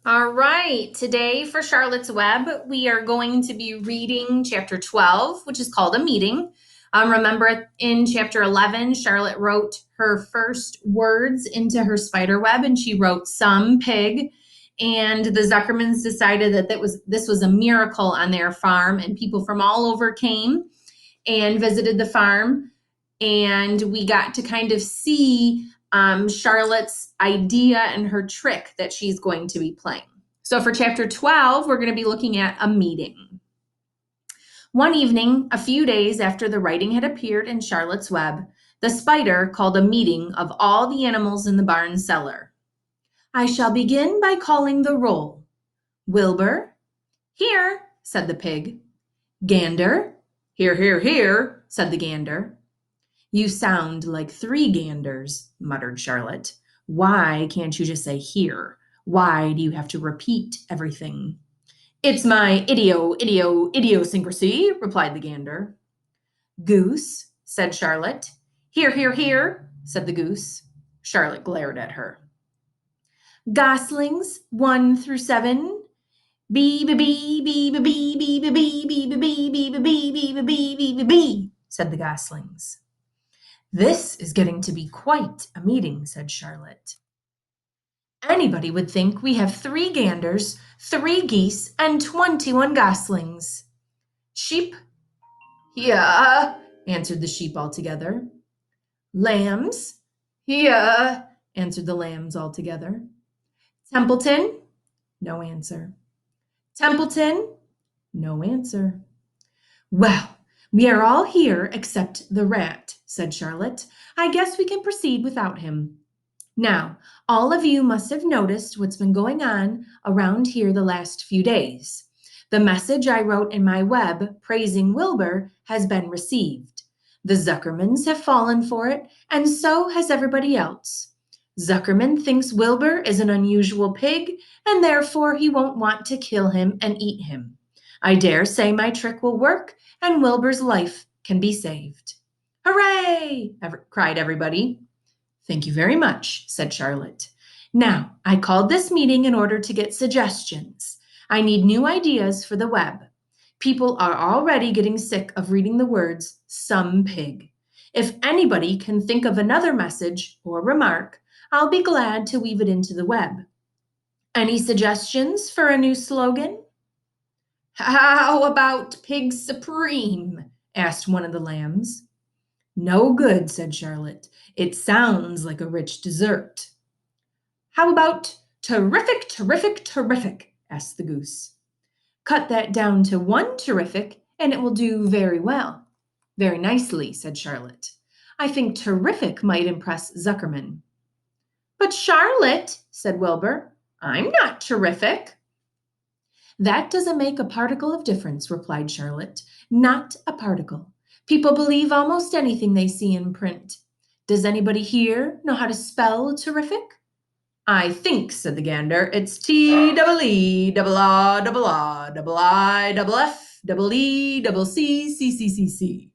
All right, today for Charlotte's Web, we are going to be reading chapter 12, which is called A Meeting. Remember, in chapter 11, Charlotte wrote her first words into her spider web, and she wrote "some pig." And the Zuckermans decided that this was a miracle on their farm, and people from all over came and visited the farm. And we got to kind of see Charlotte's idea and her trick that she's going to be playing. So for chapter 12, we're going to be looking at a meeting. One evening, a few days after the writing had appeared in Charlotte's Web, the spider called a meeting of all the animals in the barn cellar. I shall begin by calling the roll. Wilbur. Here, said the pig. Gander. Here, here, here, said the gander. You sound like three ganders, muttered Charlotte. Why can't you just say here? Why do you have to repeat everything? It's my idiosyncrasy, replied the gander. Goose, said Charlotte. Here, here, here, said the goose. Charlotte glared at her. Goslings, 1 through 7. Bee, bee, bee, bee, bee, bee, bee, bee, bee, bee, bee, bee, bee, bee, bee, bee, bee, bee, said the goslings. This is getting to be quite a meeting, said Charlotte. Anybody would think we have 3 ganders, 3 geese, and 21 goslings. Sheep? Yeah, answered the sheep all together. Lambs? Yeah, answered the lambs all together. Templeton? No answer. Templeton? No answer. Well, we are all here except the rat, said Charlotte. I guess we can proceed without him. Now, all of you must have noticed what's been going on around here the last few days. The message I wrote in my web praising Wilbur has been received. The Zuckermans have fallen for it, and so has everybody else. Zuckerman thinks Wilbur is an unusual pig, and therefore he won't want to kill him and eat him. I dare say my trick will work, and Wilbur's life can be saved. Hooray! Cried everybody. Thank you very much, said Charlotte. Now, I called this meeting in order to get suggestions. I need new ideas for the web. People are already getting sick of reading the words some pig. If anybody can think of another message or remark, I'll be glad to weave it into the web. Any suggestions for a new slogan? How about Pig Supreme? Asked one of the lambs. No good, said Charlotte. It sounds like a rich dessert. How about terrific, terrific, terrific? Asked the goose. Cut that down to 1 terrific, and it will do very well. Very nicely, said Charlotte. I think terrific might impress Zuckerman. But Charlotte, said Wilbur, I'm not terrific. That doesn't make a particle of difference, replied Charlotte. Not a particle. People believe almost anything they see in print. Does anybody here know how to spell terrific? I think, said the gander, it's T-double-E-double-R-double-I-double-F-double-E-double-C-C-C-C-C.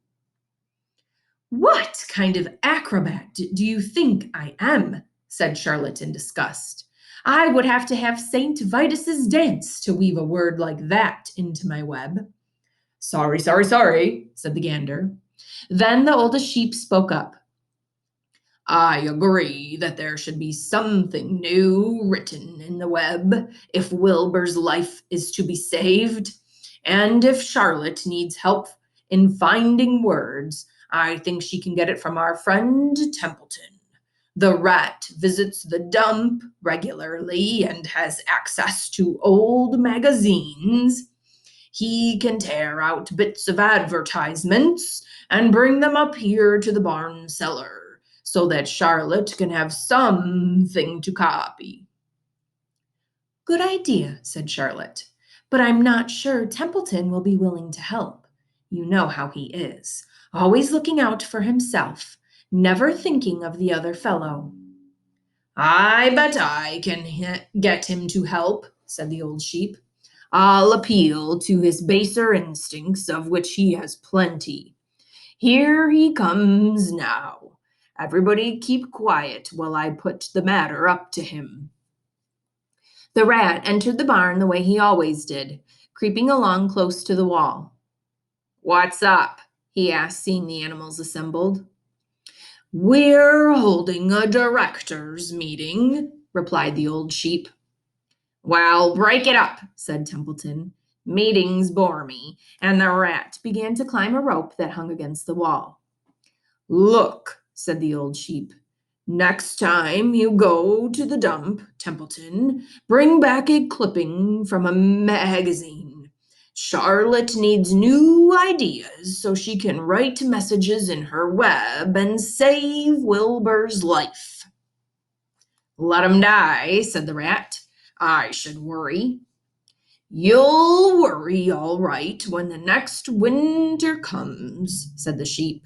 What kind of acrobat do you think I am? Said Charlotte in disgust. I would have to have St. Vitus's dance to weave a word like that into my web. Sorry, sorry, sorry, said the gander. Then the oldest sheep spoke up. I agree that there should be something new written in the web if Wilbur's life is to be saved. And if Charlotte needs help in finding words, I think she can get it from our friend Templeton. The rat visits the dump regularly and has access to old magazines. He can tear out bits of advertisements and bring them up here to the barn cellar so that Charlotte can have something to copy. Good idea, said Charlotte, but I'm not sure Templeton will be willing to help. You know how he is, always looking out for himself, never thinking of the other fellow. I bet I can get him to help, said the old sheep. I'll appeal to his baser instincts, of which he has plenty. Here he comes now. Everybody keep quiet while I put the matter up to him. The rat entered the barn the way he always did, creeping along close to the wall. "What's up?" he asked, seeing the animals assembled. "We're holding a directors' meeting," replied the old sheep. "Well, break it up," said Templeton. "Meetings bore me," and the rat began to climb a rope that hung against the wall. "Look," said the old sheep, "next time you go to the dump, Templeton, bring back a clipping from a magazine. Charlotte needs new ideas so she can write messages in her web and save Wilbur's life." "Let him die," said the rat. "I should worry." "You'll worry all right when the next winter comes," said the sheep.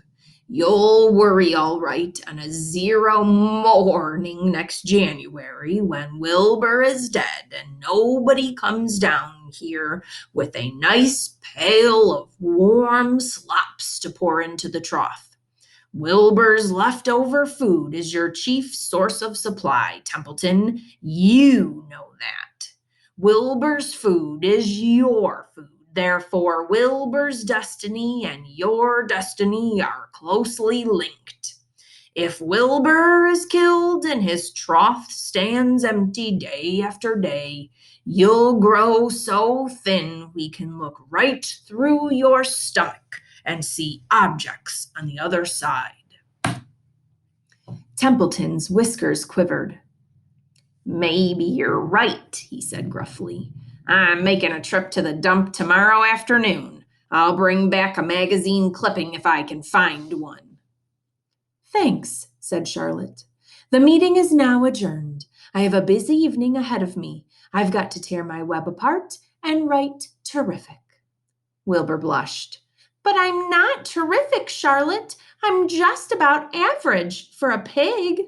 "You'll worry all right on a 0 morning next January when Wilbur is dead and nobody comes down here with a nice pail of warm slops to pour into the trough. Wilbur's leftover food is your chief source of supply, Templeton. You know that. Wilbur's food is your food. Therefore, Wilbur's destiny and your destiny are closely linked. If Wilbur is killed and his trough stands empty day after day, you'll grow so thin we can look right through your stomach and see objects on the other side." Templeton's whiskers quivered. "Maybe you're right," he said gruffly. "I'm making a trip to the dump tomorrow afternoon. I'll bring back a magazine clipping if I can find one." "Thanks," said Charlotte. "The meeting is now adjourned. I have a busy evening ahead of me. I've got to tear my web apart and write terrific." Wilbur blushed. "But I'm not terrific, Charlotte. I'm just about average for a pig."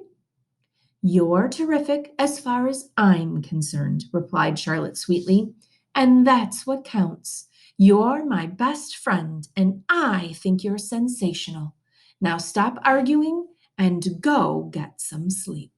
"You're terrific as far as I'm concerned," replied Charlotte sweetly. "And that's what counts. You're my best friend, and I think you're sensational. Now stop arguing and go get some sleep."